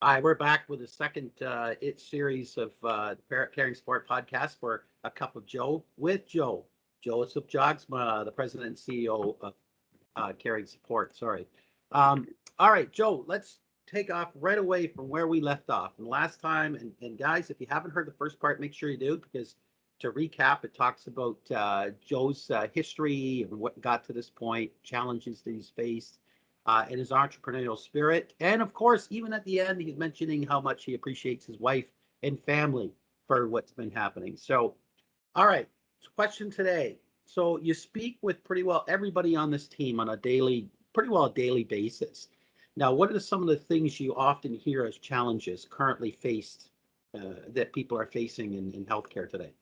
Hi, we're back with the second series of Parent Caring Support podcast for A Cup of Joe with Joseph Jogsma, the president and CEO of Caring Support. Sorry. All right, Joe, let's take off right away from where we left off. And last time, and guys, if you haven't heard the first part, make sure you do, because to recap, it talks about Joe's history and what got to this point, challenges that he's faced, and his entrepreneurial spirit. And of course, even at the end, he's mentioning how much he appreciates his wife and family for what's been happening. So, all right, question today. So you speak with pretty well everybody on this team on a pretty well a daily basis. Now, what are some of the things you often hear as challenges currently faced that people are facing in healthcare today?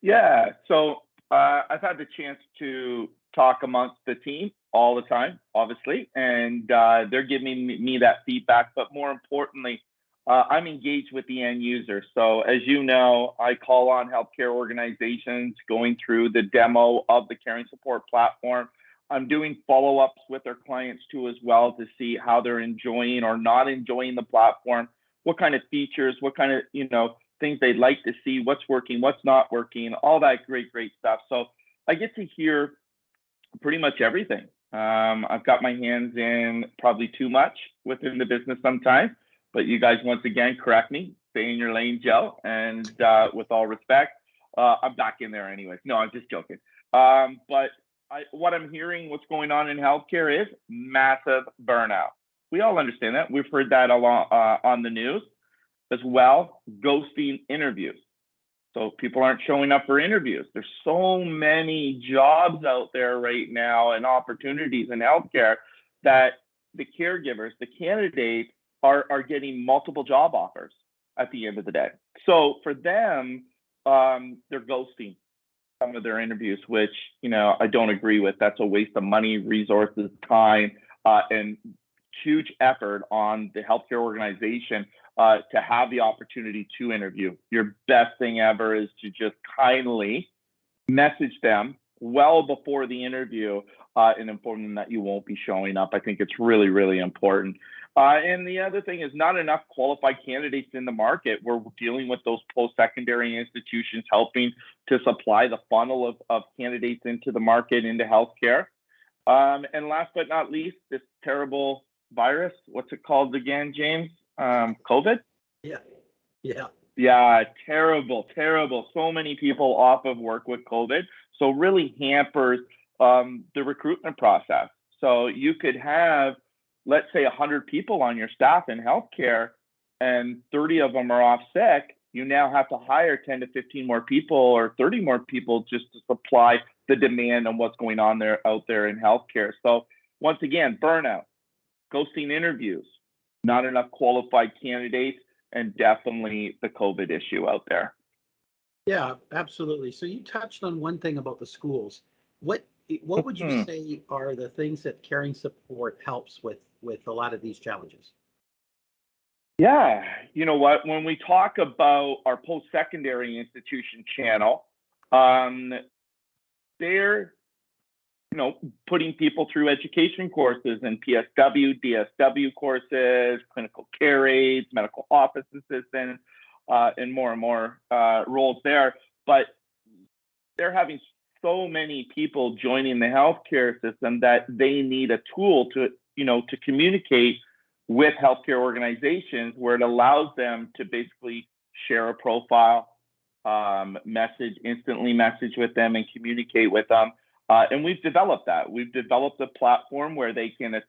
Yeah, so I've had the chance to talk amongst the team all the time, obviously, and they're giving me that feedback. But more importantly, I'm engaged with the end user. So as you know, I call on healthcare organizations going through the demo of the caring support platform. I'm doing follow-ups with their clients too as well to see how they're enjoying or not enjoying the platform, what kind of features, what kind of, things they'd like to see, what's working, what's not working, all that great stuff. So I get to hear pretty much everything. I've got my hands in probably too much within the business sometimes, but you guys, once again, correct me, stay in your lane, Joe. And with all respect, I'm back in there anyways. No, I'm just joking. But what I'm hearing, what's going on in healthcare is massive burnout. We all understand that. We've heard that a lot on the news as well. Ghosting interviews. So people aren't showing up for interviews. There's so many jobs out there right now and opportunities in healthcare that the caregivers, the candidates are getting multiple job offers at the end of the day. So for them, they're ghosting some of their interviews, which, I don't agree with. That's a waste of money, resources, time, and huge effort on the healthcare organization to have the opportunity to interview. Your best thing ever is to just kindly message them well before the interview and inform them that you won't be showing up. I think it's really important. And the other thing is not enough qualified candidates in the market. We're dealing with those post-secondary institutions helping to supply the funnel of candidates into the market, into healthcare. And last but not least, this terrible virus, what's it called again, James? COVID? Yeah, terrible. So many people off of work with COVID. So really hampers the recruitment process. So you could have, let's say, 100 people on your staff in healthcare and 30 of them are off sick. You now have to hire 10 to 15 more people or 30 more people just to supply the demand on what's going on out there in healthcare. So once again, burnout, ghosting interviews, not enough qualified candidates, and definitely the COVID issue out there. Yeah, absolutely. So you touched on one thing about the schools. What would you say are the things that caring support helps with a lot of these challenges? Yeah, you know what? When we talk about our post-secondary institution channel, they're putting people through education courses and PSW, DSW courses, clinical care aides, medical office assistants, and more roles there. But they're having so many people joining the healthcare system that they need a tool to communicate with healthcare organizations where it allows them to basically share a profile, instantly message with them and communicate with them. And we've developed that. We've developed a platform where they can,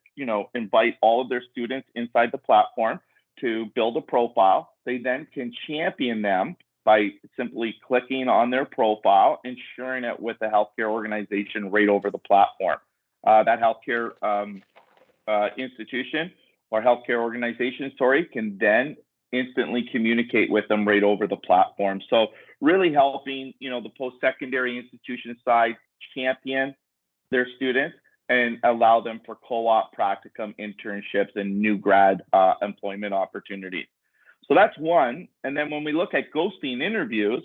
invite all of their students inside the platform to build a profile. They then can champion them by simply clicking on their profile and sharing it with the healthcare organization right over the platform. That healthcare institution or healthcare organization, can then instantly communicate with them right over the platform. So really helping, the post-secondary institution side champion their students and allow them for co-op, practicum, internships, and new grad employment opportunities. So that's one. And then when we look at ghosting interviews,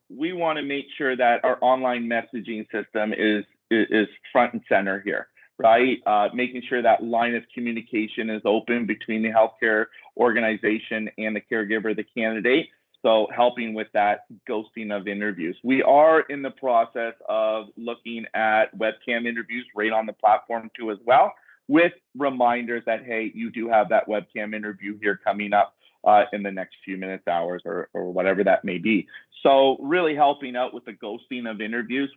we want to make sure that our online messaging system is front and center here. right? Making sure that line of communication is open between the healthcare organization and the caregiver, the candidate. So helping with that ghosting of interviews. We are in the process of looking at webcam interviews right on the platform too as well, with reminders that, hey, you do have that webcam interview here coming up in the next few minutes, hours, or whatever that may be. So really helping out with the ghosting of interviews.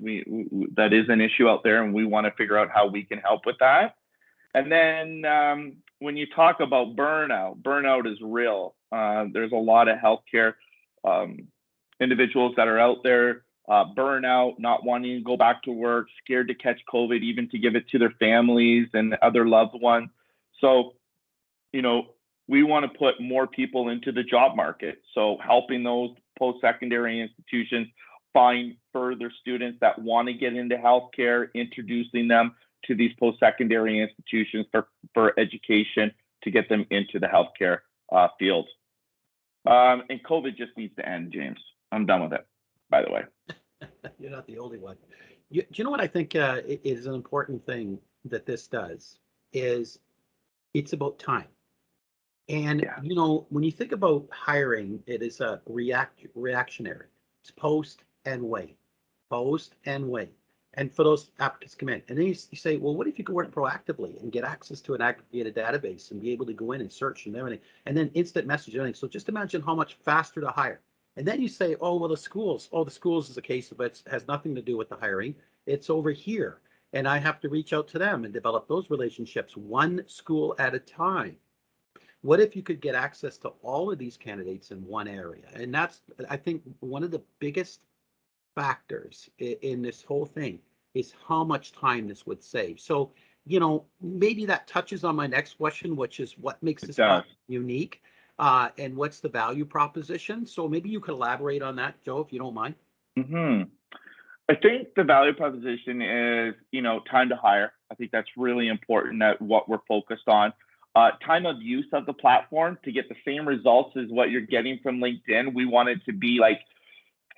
That is an issue out there, and we want to figure out how we can help with that. And then when you talk about burnout is real. There's a lot of healthcare individuals that are out there, burnout, not wanting to go back to work, scared to catch COVID, even to give it to their families and other loved ones. So, we want to put more people into the job market. So helping those post-secondary institutions find further students that want to get into healthcare, introducing them to these post-secondary institutions for education to get them into the healthcare field. And COVID just needs to end, James. I'm done with it, by the way. You're not the only one. Do you know what I think is an important thing that this does is it's about time. And, when you think about hiring, it is a reactionary. It's post and wait, post and wait. And for those applicants come in, and then you say, well, what if you could work proactively and get access to an aggregated database and be able to go in and search and everything, and then instant message and everything. So just imagine how much faster to hire. And then you say, oh, well, the schools is a case of it has nothing to do with the hiring. It's over here. And I have to reach out to them and develop those relationships one school at a time. What if you could get access to all of these candidates in one area? And that's, I think, one of the biggest factors in this whole thing is how much time this would save. So, maybe that touches on my next question, which is what makes this unique and what's the value proposition? So maybe you could elaborate on that, Joe, if you don't mind. Mm-hmm. I think the value proposition is, time to hire. I think that's really important at what we're focused on. Time of use of the platform to get the same results as what you're getting from LinkedIn. We want it to be like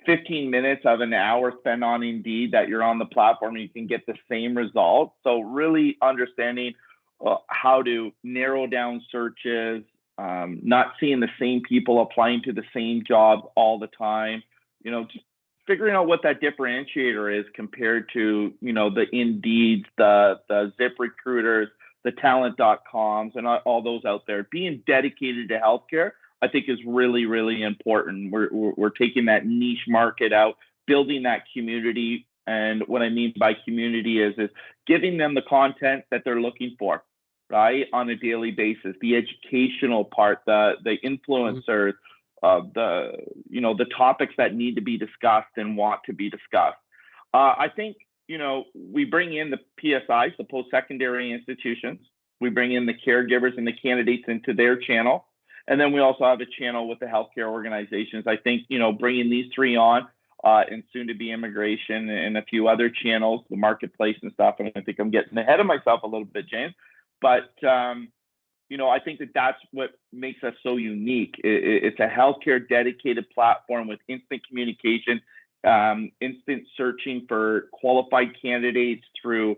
15 minutes of an hour spent on Indeed that you're on the platform and you can get the same results. So really understanding how to narrow down searches, not seeing the same people applying to the same jobs all the time, just figuring out what that differentiator is compared to, the Indeeds, the ZipRecruiters, the talent.coms and all those out there. Being dedicated to healthcare, I think, is really, really important. We're taking that niche market out, building that community. And what I mean by community is giving them the content that they're looking for, right, on a daily basis. The educational part, the influencers, the topics that need to be discussed and want to be discussed. I think, we bring in the PSIs, the post-secondary institutions. We bring in the caregivers and the candidates into their channel. And then we also have a channel with the healthcare organizations. I think, bringing these three on and soon to be immigration and a few other channels, the marketplace and stuff. And I think I'm getting ahead of myself a little bit, James. But, I think that's what makes us so unique. It's a healthcare dedicated platform with instant communication, instant searching for qualified candidates through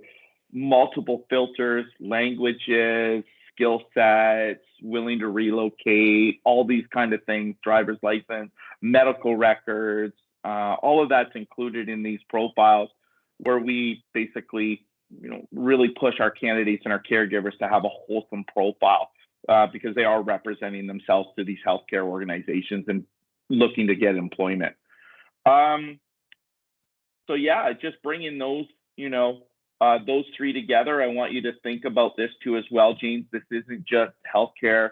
multiple filters, languages, skill sets, willing to relocate, all these kind of things, driver's license, medical records, all of that's included in these profiles where we basically, really push our candidates and our caregivers to have a wholesome profile because they are representing themselves to these healthcare organizations and looking to get employment. So yeah, just bringing those, those three together. I want you to think about this too as well, James. This isn't just healthcare.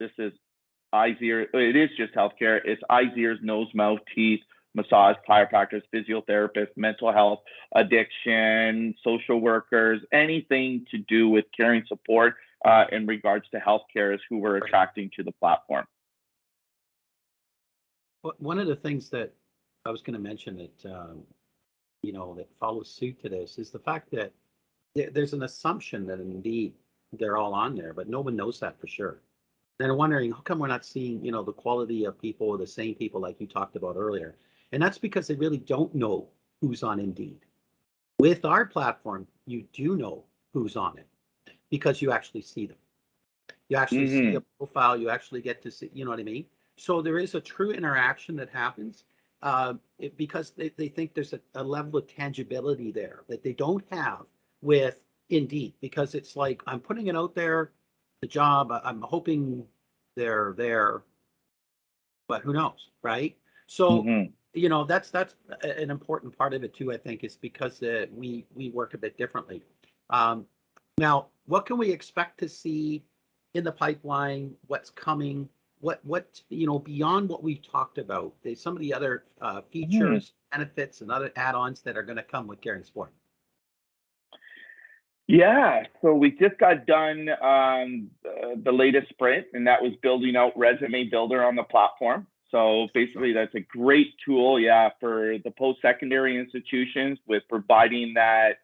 This is eyes, ears. It is just healthcare. It's eyes, ears, nose, mouth, teeth, massage, chiropractors, physiotherapists, mental health, addiction, social workers, anything to do with caring support in regards to healthcare is who we're attracting to the platform. One of the things that I was going to mention that, that follows suit to this is the fact that there's an assumption that indeed they're all on there, but no one knows that for sure. And I'm wondering, how come we're not seeing, the quality of people, the same people like you talked about earlier? And that's because they really don't know who's on Indeed. With our platform, you do know who's on it because you actually see them. You actually see Mm-hmm. a profile. You actually get to see, you know what I mean? So there is a true interaction that happens because they think there's a level of tangibility there that they don't have with Indeed, because it's like, I'm putting it out there, the job, I'm hoping they're there, but who knows, right? So, Mm-hmm. that's an important part of it too, I think, is because we work a bit differently. Um, Now, what can we expect to see in the pipeline? What's coming? What beyond what we've talked about? There's some of the other Mm-hmm. features, benefits, and other add-ons that are going to come with Caring Sport. Yeah, so we just got done the latest sprint, and that was building out Resume Builder on the platform. So basically, that's a great tool, yeah, for the post-secondary institutions with providing that,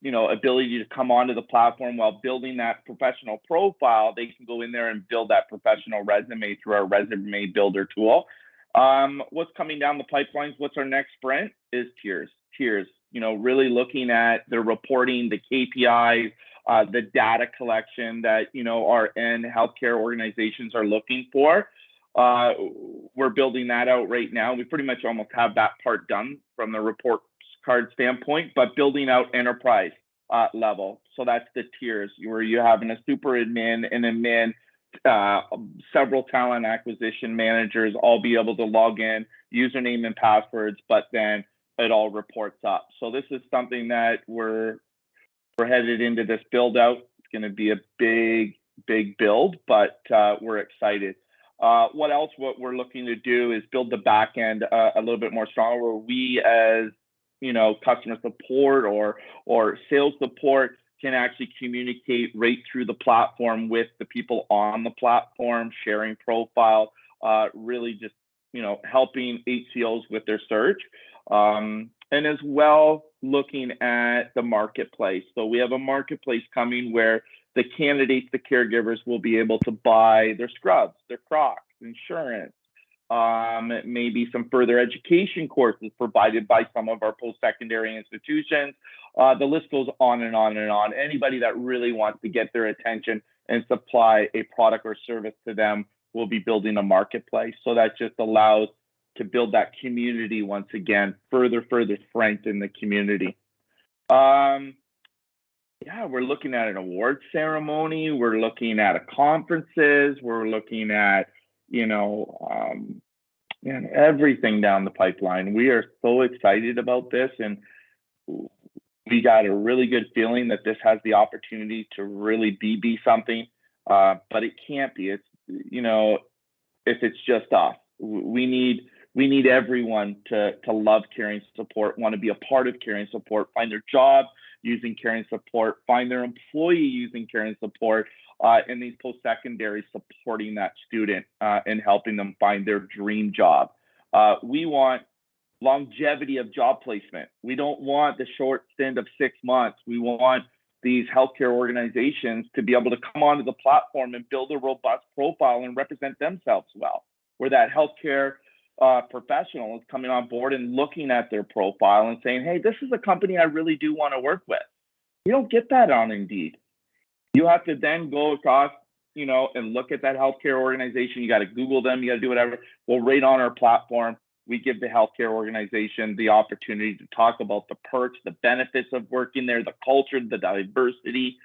ability to come onto the platform while building that professional profile. They can go in there and build that professional resume through our Resume Builder tool. What's coming down the pipelines? What's our next sprint? Is tiers. Tiers. Really looking at the reporting, the KPIs, the data collection that our end healthcare organizations are looking for. We're building that out right now. We pretty much almost have that part done from the report card standpoint, but building out enterprise level. So that's the tiers where you're having a super admin and admin, several talent acquisition managers all be able to log in, username and passwords, but then it all reports up. So this is something that we're headed into this build out. It's going to be a big build, but we're excited. What else? What we're looking to do is build the back end a little bit more stronger, where we as customer support or sales support can actually communicate right through the platform with the people on the platform, sharing profile, really just helping HCOs with their search. And as well, looking at the marketplace. So we have a marketplace coming where the candidates, the caregivers will be able to buy their scrubs, their Crocs, insurance, maybe some further education courses provided by some of our post-secondary institutions. The list goes on and on and on. Anybody that really wants to get their attention and supply a product or service to them will be building a marketplace. So that just allows to build that community once again, further strengthen the community. Yeah, we're looking at an award ceremony. We're looking at conferences. We're looking at, everything down the pipeline. We are so excited about this, and we got a really good feeling that this has the opportunity to really be something. But it can't be. It's if it's just us. We need everyone to love caring support, want to be a part of caring support, find their job using caring support, find their employee using caring support, and these post-secondary supporting that student and helping them find their dream job. We want longevity of job placement. We don't want the short stint of 6 months. We want these healthcare organizations to be able to come onto the platform and build a robust profile and represent themselves well, where that healthcare professional is coming on board and looking at their profile and saying, hey, this is a company I really do want to work with. You don't get that on Indeed. You have to then go across, and look at that healthcare organization. You got to Google them. You got to do whatever. Well, right on our platform, we give the healthcare organization the opportunity to talk about the perks, the benefits of working there, the culture, the diversity,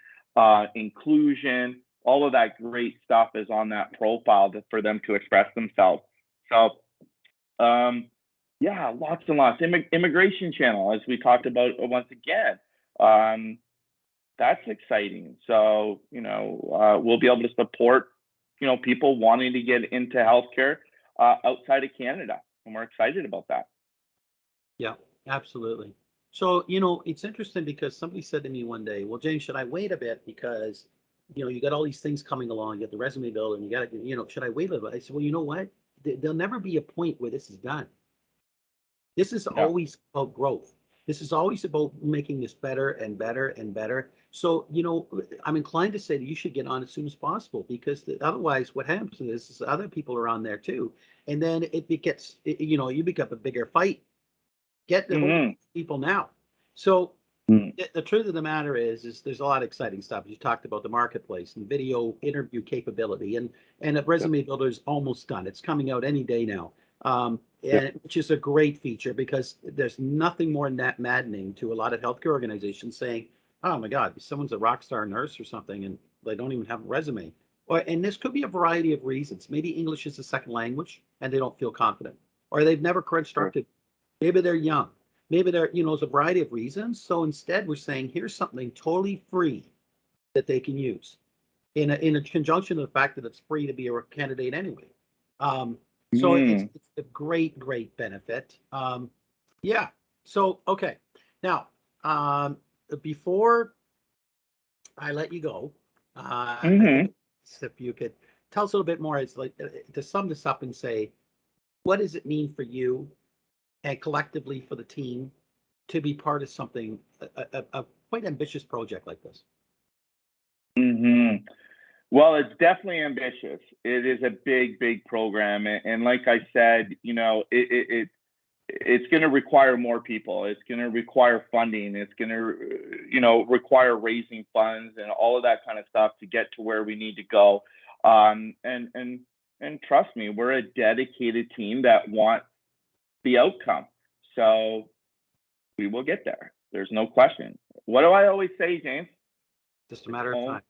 inclusion, all of that great stuff is on that profile for them to express themselves. So, yeah, lots and lots. Immigration channel, as we talked about once again. That's exciting. So, we'll be able to support, people wanting to get into healthcare outside of Canada. And we're excited about that. Yeah, absolutely. So, it's interesting because somebody said to me one day, well, James, should I wait a bit? Because, you got all these things coming along, you got the resume build, and you got to, should I wait a little bit? I said, well, you know what? There'll never be a point where this is done. This is Yeah. always about growth. This is always about making this better and better and better. So, I'm inclined to say that you should get on as soon as possible, because otherwise what happens is other people are on there too. And then it gets, you become a bigger fight. Get the whole Mm-hmm. people now. So, Mm. The truth of the matter is there's a lot of exciting stuff. You talked about the marketplace and video interview capability, and a Yep. resume builder is almost done. It's coming out any day now, Yep. and which is a great feature because there's nothing more maddening to a lot of healthcare organizations saying, "Oh my God, someone's a rock star nurse or something, and they don't even have a resume." And this could be a variety of reasons. Maybe English is a second language and they don't feel confident, or they've never Sure. constructed. Maybe they're young. Maybe there, there's a variety of reasons. So instead, we're saying here's something totally free that they can use in a conjunction of the fact that it's free to be a candidate anyway. So Mm. it's a great benefit. Yeah. So okay. Now, before I let you go, I think Hmm. if you could tell us a little bit more, it's like to sum this up and say, what does it mean for you and collectively for the team to be part of something, a quite ambitious project like this? Hmm. Well, it's definitely ambitious. It is a big program, and like I said, it's going to require more people. It's going to require funding. It's going to, require raising funds and all of that kind of stuff to get to where we need to go. And trust me, we're a dedicated team that wants the outcome. So we will get there. There's no question. What do I always say, James? Just a matter of time.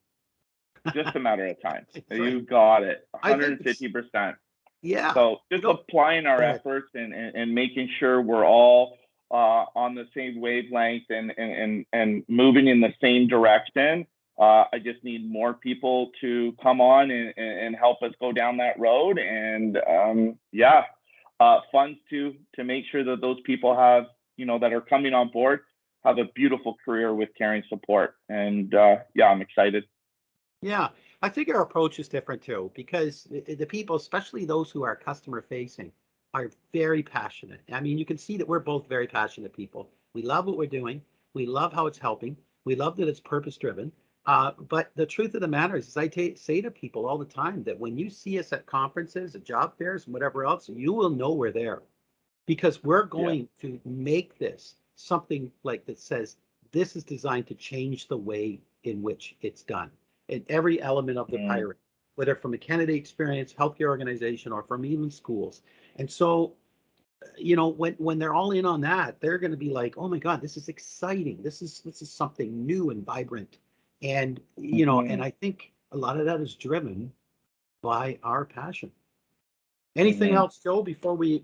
Just a matter of time. That's right. You got it. I think it's 150%. yeah. So just applying our efforts and making sure we're all on the same wavelength and moving in the same direction. I just need more people to come on and help us go down that road. And funds to make sure that those people have, that are coming on board, have a beautiful career with caring support. And I'm excited. Yeah, I think our approach is different too, because the people, especially those who are customer facing, are very passionate. I mean, you can see that we're both very passionate people. We love what we're doing. We love how it's helping. We love that it's purpose driven. But the truth of the matter is I say to people all the time that when you see us at conferences, at job fairs, and whatever else, you will know we're there because we're Yeah. going to make this something like that says this is designed to change the way in which it's done in every element of the Mm. pirate, whether from a candidate experience, healthcare organization, or from even schools. And so, when they're all in on that, they're going to be like, "Oh my God, this is exciting! This is something new and vibrant." And and Mm-hmm. I think a lot of that is driven by our passion. Anything Mm-hmm. else, Joe? Before we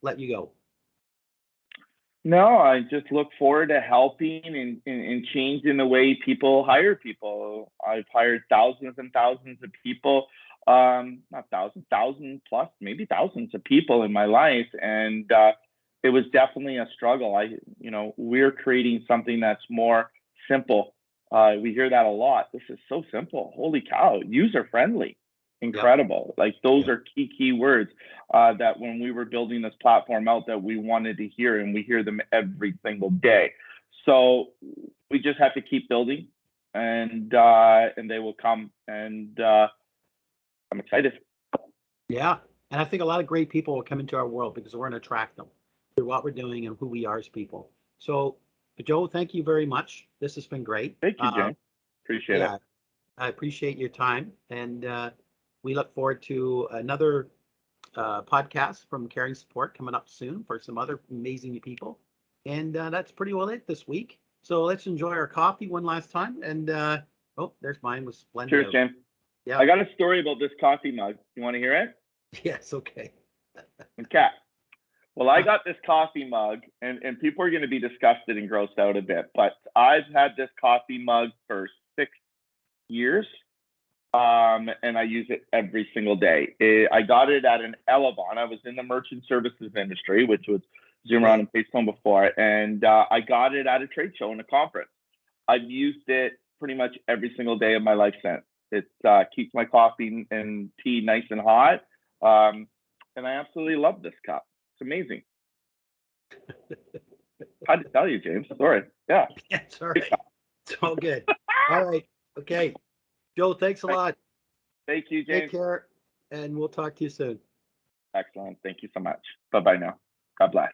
let you go. No, I just look forward to helping and changing the way people hire people. I've hired thousands and thousands of people, not thousands, thousand plus, maybe thousands of people in my life, and it was definitely a struggle. We're creating something that's more simple. We hear that a lot. This is so simple. Holy cow, user friendly, Yep. incredible. Like those Yep. are key words that when we were building this platform out that we wanted to hear, and we hear them every single day. So we just have to keep building, and they will come. And I'm excited. Yeah. And I think a lot of great people will come into our world because we're going to attract them through what we're doing and who we are as people. So, Joe, thank you very much. This has been great. Thank you, James. Appreciate it. Yeah, I appreciate your time. And we look forward to another podcast from Caring Support coming up soon for some other amazing people. And that's pretty well it this week. So let's enjoy our coffee one last time. And oh, there's mine was blended Cheers, out. James. Yeah. I got a story about this coffee mug. You want to hear it? Yes. Okay. Okay. Well, I got this coffee mug, and people are going to be disgusted and grossed out a bit, but I've had this coffee mug for 6 years. And I use it every single day. I got it at an Elevon. I was in the merchant services industry, which was Zoom Around and Payphone before, and I got it at a trade show and a conference. I've used it pretty much every single day of my life since. It keeps my coffee and tea nice and hot, and I absolutely love this cup. It's amazing. Hard to tell you, James. Sorry. Yeah. That's all right. It's all good. All right. Okay. Joe, thanks a lot. Thank you, Take James. care, and we'll talk to you soon. Excellent. Thank you so much. Bye-bye now. God bless.